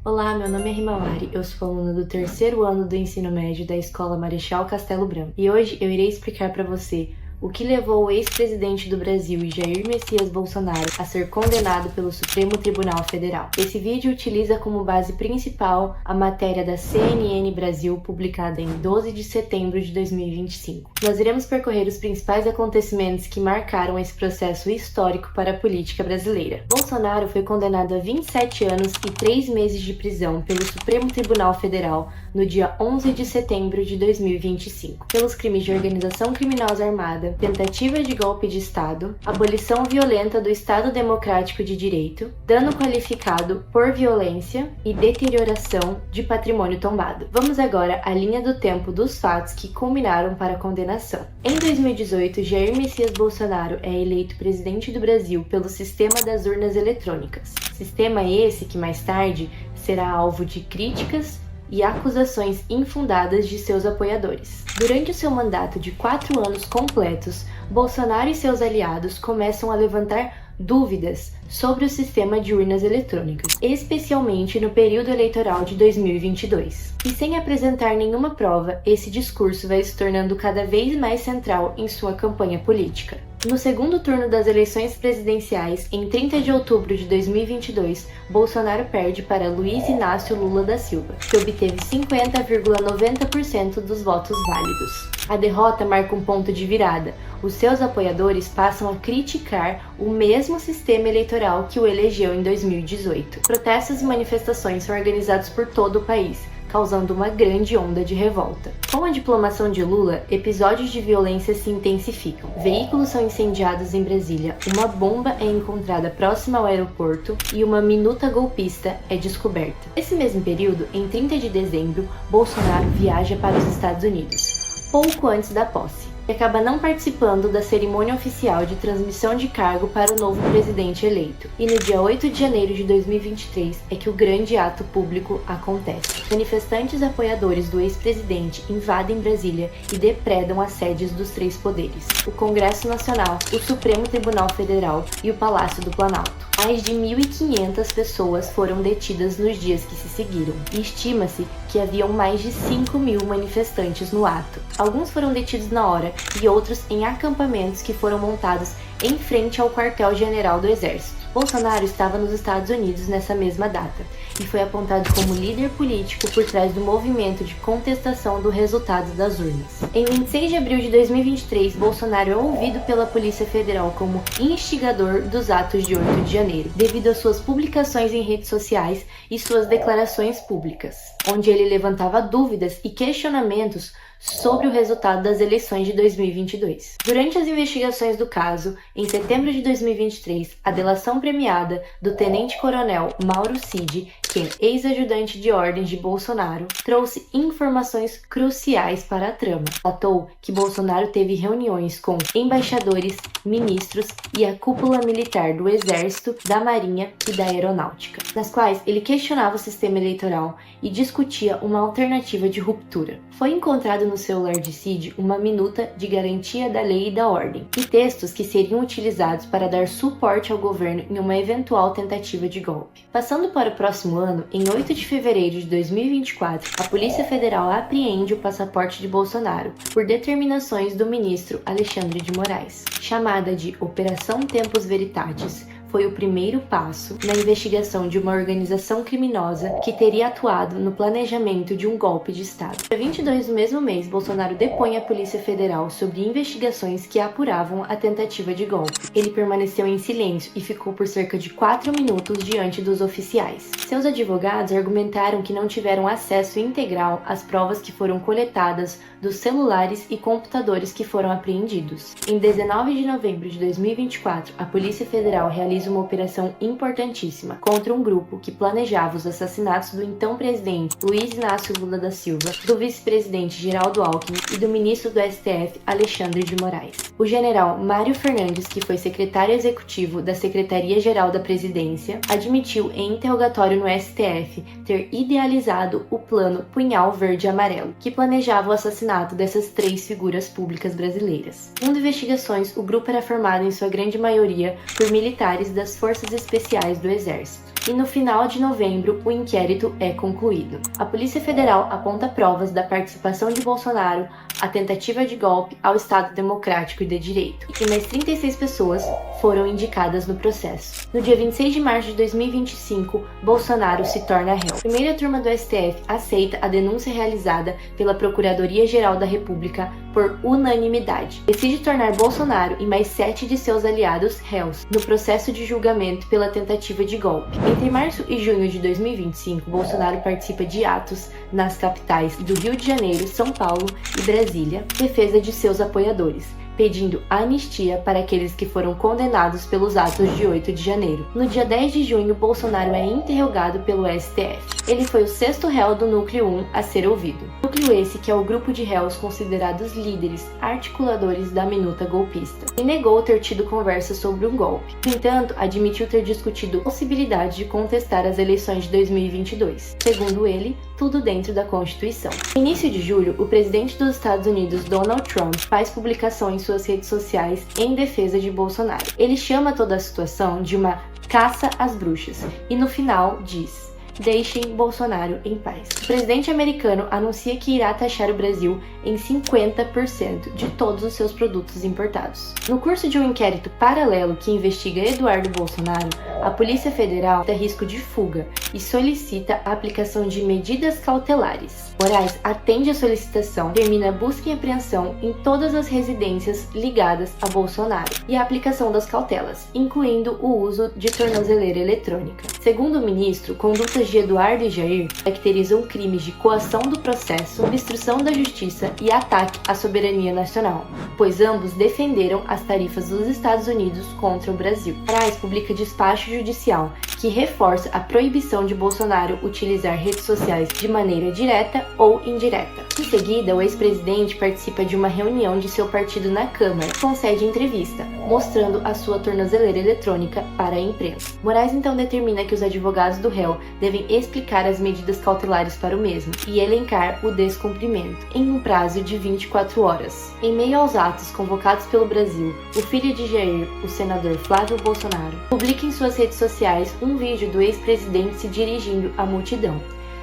Olá, meu nome é Rimawari, eu sou aluna do terceiro ano do ensino médio da Escola Marechal Castelo Branco e hoje eu irei explicar para você o que levou o ex-presidente do Brasil, Jair Messias Bolsonaro, a ser condenado pelo Supremo Tribunal Federal. Esse vídeo utiliza como base principal a matéria da CNN Brasil, publicada em 12 de setembro de 2025. Nós iremos percorrer os principais acontecimentos que marcaram esse processo histórico para a política brasileira. Bolsonaro foi condenado a 27 anos e 3 meses de prisão pelo Supremo Tribunal Federal no dia 11 de setembro de 2025, pelos crimes de organização criminosa armada, tentativa de golpe de Estado, abolição violenta do Estado Democrático de Direito, dano qualificado por violência e deterioração de patrimônio tombado. Vamos agora à linha do tempo dos fatos que culminaram para a condenação. Em 2018, Jair Messias Bolsonaro é eleito presidente do Brasil pelo sistema das urnas eletrônicas. Sistema esse que mais tarde será alvo de críticas e acusações infundadas de seus apoiadores. Durante o seu mandato de 4 anos completos, Bolsonaro e seus aliados começam a levantar dúvidas sobre o sistema de urnas eletrônicas, especialmente no período eleitoral de 2022. E sem apresentar nenhuma prova, esse discurso vai se tornando cada vez mais central em sua campanha política. No segundo turno das eleições presidenciais, em 30 de outubro de 2022, Bolsonaro perde para Luiz Inácio Lula da Silva, que obteve 50,90% dos votos válidos. A derrota marca um ponto de virada. Os seus apoiadores passam a criticar o mesmo sistema eleitoral que o elegeu em 2018. Protestos e manifestações são organizados por todo o país, causando uma grande onda de revolta. Com a diplomação de Lula, episódios de violência se intensificam. Veículos são incendiados em Brasília, uma bomba é encontrada próxima ao aeroporto e uma minuta golpista é descoberta. Nesse mesmo período, em 30 de dezembro, Bolsonaro viaja para os Estados Unidos, pouco antes da posse, e acaba não participando da cerimônia oficial de transmissão de cargo para o novo presidente eleito. E no dia 8 de janeiro de 2023 é que o grande ato público acontece. Manifestantes apoiadores do ex-presidente invadem Brasília e depredam as sedes dos 3 poderes: o Congresso Nacional, o Supremo Tribunal Federal e o Palácio do Planalto. Mais de 1.500 pessoas foram detidas nos dias que se seguiram, e estima-se que haviam mais de 5.000 manifestantes no ato. Alguns foram detidos na hora e outros em acampamentos que foram montados em frente ao quartel-general do Exército. Bolsonaro estava nos Estados Unidos nessa mesma data e foi apontado como líder político por trás do movimento de contestação do resultado das urnas. Em 26 de abril de 2023, Bolsonaro é ouvido pela Polícia Federal como instigador dos atos de 8 de janeiro, devido às suas publicações em redes sociais e suas declarações públicas, onde ele levantava dúvidas e questionamentos sobre o resultado das eleições de 2022. Durante as investigações do caso, em setembro de 2023, a delação premiada do tenente-coronel Mauro Cid, que é ex-ajudante de ordens de Bolsonaro, trouxe informações cruciais para a trama. Relatou que Bolsonaro teve reuniões com embaixadores, ministros e a cúpula militar do Exército, da Marinha e da Aeronáutica, nas quais ele questionava o sistema eleitoral e discutia uma alternativa de ruptura. Foi encontrado no celular de Cid uma minuta de garantia da lei e da ordem, e textos que seriam utilizados para dar suporte ao governo em uma eventual tentativa de golpe. Passando para o próximo ano, em 8 de fevereiro de 2024, a Polícia Federal apreende o passaporte de Bolsonaro por determinações do ministro Alexandre de Moraes. Chamada de Operação Tempus Veritatis, foi o primeiro passo na investigação de uma organização criminosa que teria atuado no planejamento de um golpe de Estado. No dia 22 do mesmo mês, Bolsonaro depõe a Polícia Federal sobre investigações que apuravam a tentativa de golpe. Ele permaneceu em silêncio e ficou por cerca de 4 minutos diante dos oficiais. Seus advogados argumentaram que não tiveram acesso integral às provas que foram coletadas dos celulares e computadores que foram apreendidos. Em 19 de novembro de 2024, a Polícia Federal realiza uma operação importantíssima contra um grupo que planejava os assassinatos do então presidente Luiz Inácio Lula da Silva, do vice-presidente Geraldo Alckmin e do ministro do STF Alexandre de Moraes. O general Mário Fernandes, que foi secretário executivo da Secretaria-Geral da Presidência, admitiu em interrogatório no STF ter idealizado o plano Punhal Verde e Amarelo, que planejava o assassinato dessas 3 figuras públicas brasileiras. Segundo investigações, o grupo era formado em sua grande maioria por militares das Forças Especiais do Exército. e no final de novembro o inquérito é concluído. A Polícia Federal aponta provas da participação de Bolsonaro, a tentativa de golpe ao Estado Democrático e de Direito, e mais 36 pessoas foram indicadas no processo. No dia 26 de março de 2025, Bolsonaro se torna réu. A primeira turma do STF aceita a denúncia realizada pela Procuradoria-Geral da República por unanimidade. Decide tornar Bolsonaro e mais 7 de seus aliados réus no processo de julgamento pela tentativa de golpe. Entre março e junho de 2025, Bolsonaro participa de atos nas capitais do Rio de Janeiro, São Paulo e Brasília, em defesa de seus apoiadores, pedindo anistia para aqueles que foram condenados pelos atos de 8 de janeiro. No dia 10 de junho, Bolsonaro é interrogado pelo STF. Ele foi o 6º réu do Núcleo 1 a ser ouvido. Núcleo esse que é o grupo de réus considerados líderes, articuladores da minuta golpista. E negou ter tido conversas sobre um golpe. No entanto, admitiu ter discutido a possibilidade de contestar as eleições de 2022. Segundo ele, tudo dentro da Constituição. No início de julho, o presidente dos Estados Unidos, Donald Trump, faz publicação em suas redes sociais em defesa de Bolsonaro. Ele chama toda a situação de uma caça às bruxas e no final diz: deixem Bolsonaro em paz. O presidente americano anuncia que irá taxar o Brasil em 50% de todos os seus produtos importados. No curso de um inquérito paralelo que investiga Eduardo Bolsonaro, a Polícia Federal tem risco de fuga e solicita a aplicação de medidas cautelares. Moraes atende a solicitação, termina a busca e apreensão em todas as residências ligadas a Bolsonaro e a aplicação das cautelas, incluindo o uso de tornozeleira eletrônica. Segundo o ministro, condutas de Eduardo e Jair caracterizam crimes de coação do processo, obstrução da justiça e ataque à soberania nacional, pois ambos defenderam as tarifas dos Estados Unidos contra o Brasil. Moraes publica despacho judicial que reforça a proibição de Bolsonaro utilizar redes sociais de maneira direta ou indireta. Em seguida, o ex-presidente participa de uma reunião de seu partido na Câmara e concede entrevista, mostrando a sua tornozeleira eletrônica para a imprensa. Moraes então determina que os advogados do réu devem explicar as medidas cautelares para o mesmo e elencar o descumprimento, em um prazo de 24 horas. Em meio aos atos convocados pelo Brasil, o filho de Jair, o senador Flávio Bolsonaro, publica em suas redes sociais um vídeo do ex-presidente se dirigindo à multidão.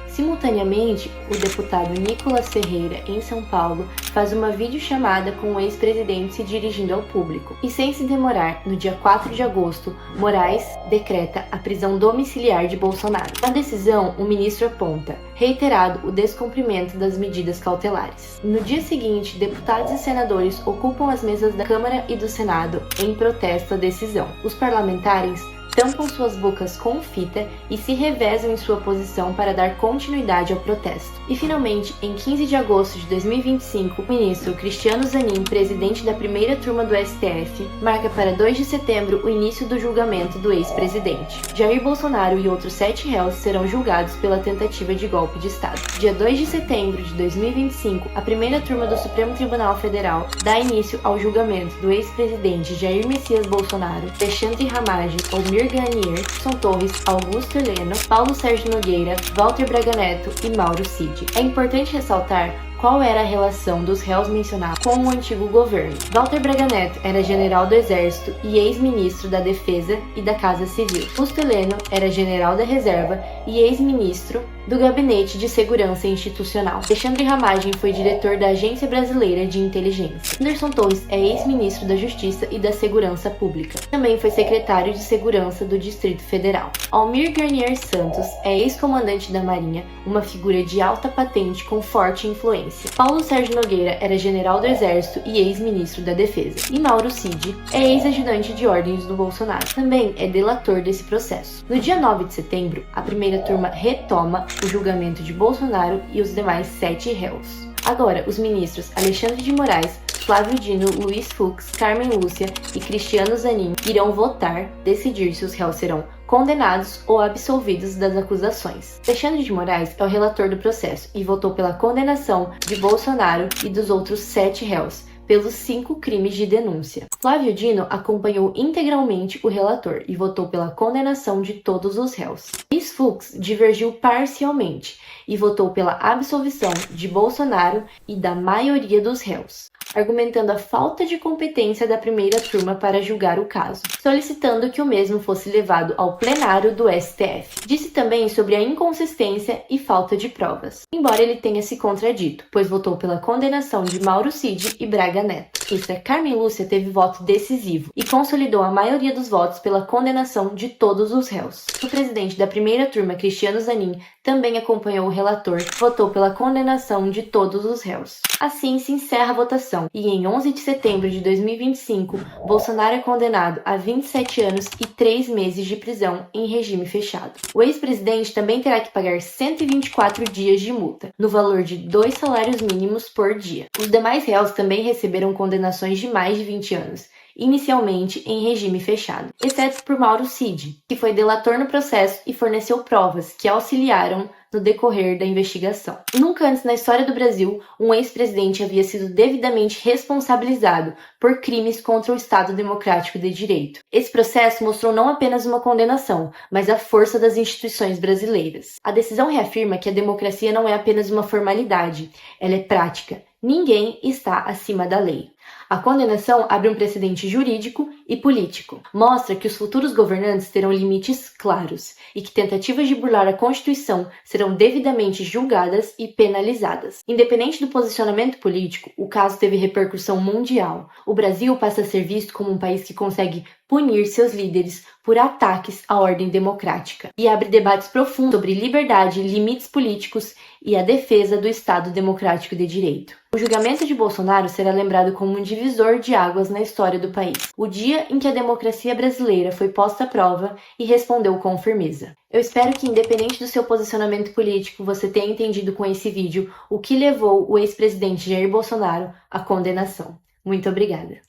Simultaneamente, o deputado Nicolas Ferreira, em São Paulo, faz uma videochamada com o ex-presidente se dirigindo ao público. E sem se demorar, no dia 4 de agosto, Moraes decreta a prisão domiciliar de Bolsonaro. Na decisão, o ministro aponta, reiterado, o descumprimento das medidas cautelares. No dia seguinte, deputados e senadores ocupam as mesas da Câmara e do Senado em protesto à decisão. Os parlamentares tampam suas bocas com fita e se revezam em sua posição para dar continuidade ao protesto. E finalmente, em 15 de agosto de 2025, o ministro Cristiano Zanin, presidente da primeira turma do STF, marca para 2 de setembro o início do julgamento do ex-presidente. Jair Bolsonaro e outros 7 réus serão julgados pela tentativa de golpe de Estado. Dia 2 de setembro de 2025, a primeira turma do Supremo Tribunal Federal dá início ao julgamento do ex-presidente Jair Messias Bolsonaro, Alexandre Ramagem, Almir Garnier, Son Torres, Augusto Heleno, Paulo Sérgio Nogueira, Walter Braga Neto e Mauro Cid. É importante ressaltar qual era a relação dos réus mencionados com o antigo governo. Walter Braga Neto era general do Exército e ex-ministro da Defesa e da Casa Civil. Augusto Heleno era general da Reserva e ex-ministro do Gabinete de Segurança Institucional. Alexandre Ramagem foi diretor da Agência Brasileira de Inteligência. Anderson Torres é ex-ministro da Justiça e da Segurança Pública. Também foi secretário de Segurança do Distrito Federal. Almir Garnier Santos é ex-comandante da Marinha, uma figura de alta patente com forte influência. Paulo Sérgio Nogueira era general do Exército e ex-ministro da Defesa. E Mauro Cid é ex-ajudante de ordens do Bolsonaro. Também é delator desse processo. No dia 9 de setembro, a primeira turma retoma o julgamento de Bolsonaro e os demais 7 réus. Agora, os ministros Alexandre de Moraes, Flávio Dino, Luiz Fux, Carmen Lúcia e Cristiano Zanin irão votar, decidir se os réus serão condenados ou absolvidos das acusações. Alexandre de Moraes é o relator do processo e votou pela condenação de Bolsonaro e dos outros 7 réus, pelos 5 crimes de denúncia. Flávio Dino acompanhou integralmente o relator e votou pela condenação de todos os réus. Luiz Fux divergiu parcialmente e votou pela absolvição de Bolsonaro e da maioria dos réus. argumentando a falta de competência da primeira turma para julgar o caso, solicitando que o mesmo fosse levado ao plenário do STF. Disse também sobre a inconsistência e falta de provas, embora ele tenha se contradito, pois votou pela condenação de Mauro Cid e Braga Neto. Carmen Lúcia teve voto decisivo e consolidou a maioria dos votos pela condenação de todos os réus. O presidente da primeira turma, Cristiano Zanin, também acompanhou o relator, votou pela condenação de todos os réus. Assim se encerra a votação e em 11 de setembro de 2025, Bolsonaro é condenado a 27 anos e 3 meses de prisão em regime fechado. O ex-presidente também terá que pagar 124 dias de multa, no valor de 2 salários mínimos por dia. Os demais réus também receberam condenações de mais de 20 anos, inicialmente em regime fechado, exceto por Mauro Cid, que foi delator no processo e forneceu provas que auxiliaram no decorrer da investigação. Nunca antes na história do Brasil, um ex-presidente havia sido devidamente responsabilizado por crimes contra o Estado Democrático de Direito. Esse processo mostrou não apenas uma condenação, mas a força das instituições brasileiras. A decisão reafirma que a democracia não é apenas uma formalidade, ela é prática. Ninguém está acima da lei. A condenação abre um precedente jurídico e político. Mostra que os futuros governantes terão limites claros e que tentativas de burlar a Constituição serão devidamente julgadas e penalizadas. Independente do posicionamento político, o caso teve repercussão mundial. O Brasil passa a ser visto como um país que consegue punir seus líderes por ataques à ordem democrática e abre debates profundos sobre liberdade, limites políticos e a defesa do Estado Democrático de Direito. O julgamento de Bolsonaro será lembrado como um divisor de águas na história do país, o dia em que a democracia brasileira foi posta à prova e respondeu com firmeza. Eu espero que, independente do seu posicionamento político, você tenha entendido com esse vídeo o que levou o ex-presidente Jair Bolsonaro à condenação. Muito obrigada!